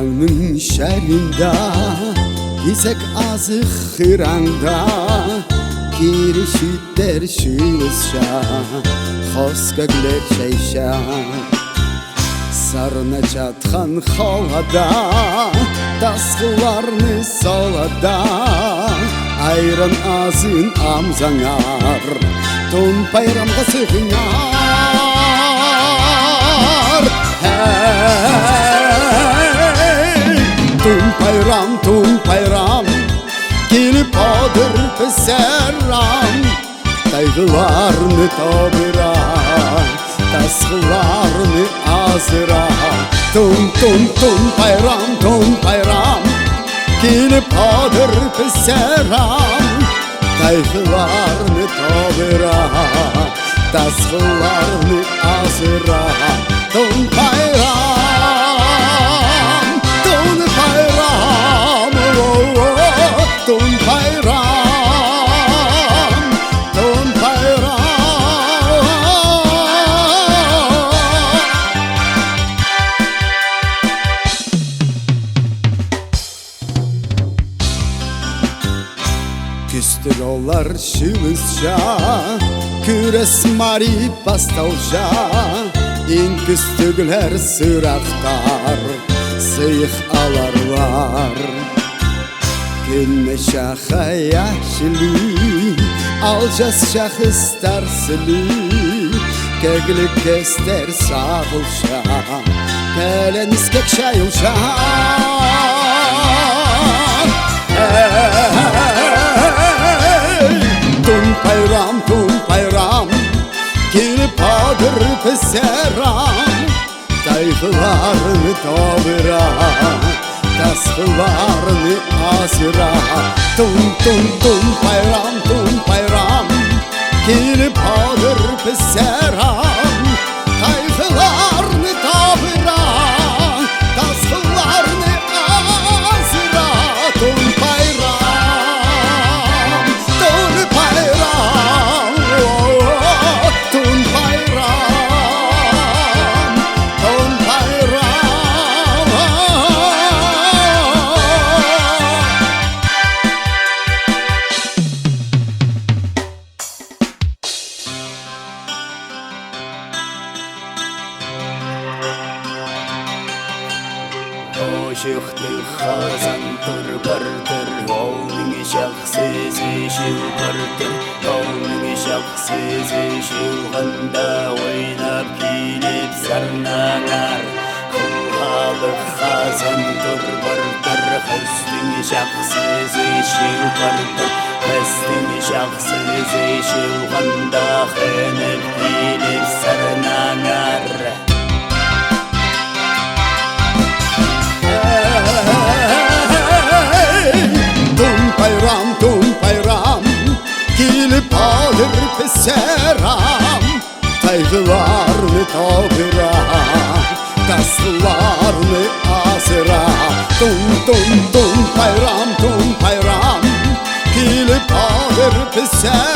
bayramın şerinde, gizek azık hıranda, girişit derşivizşa, xoska glerşeyşa. Sarına çatkan halada, tasgılarını salada, ayran ağzın amzanar, ton bayramda sığınar. Hey, ton bayram, gelip adır peseram, kaygılarını tabıra, tasgılarını azıra. Ton bayram, gelip adır peseram, kaygılarını tabıra, tasgılarını azıra. Ton bayram, ton bayram, oh, oh, ton bayram, ton bayram. Küstürolar şivizşa, küres mari pastalşa, in küstügler sıraftar, sıyık alarlar. Günme şaha yaşlı, alacağız şahıstar sili, kegli kester sağılşa, kelen iskek şayılşa. Ton bayram, gelip adır peseram, kaygılarını tabıra, tasgılarını azıra. Ton bayram, gelip adır peseram, kaygılarını tabıra, tasgılarını azıra. Ton bayram, ton bayram, oh, ton bayram, ton bayram. Oşıqdı xazan tır-pır-tır, olning şaqsiz işil pır-tır, olning şaqsiz işilğında oynab kilip sarnanar. Kılhalık xazan tır-pır-tır, xüsting şaqsiz işil pır-tır, xüsting şaqsiz işilğında xenib kilip sarnanar. Ton bayram, gelip alır peseram, kaygılarını tabıra, tasgılarını azıra. Ton bayram, gelip alır peseram.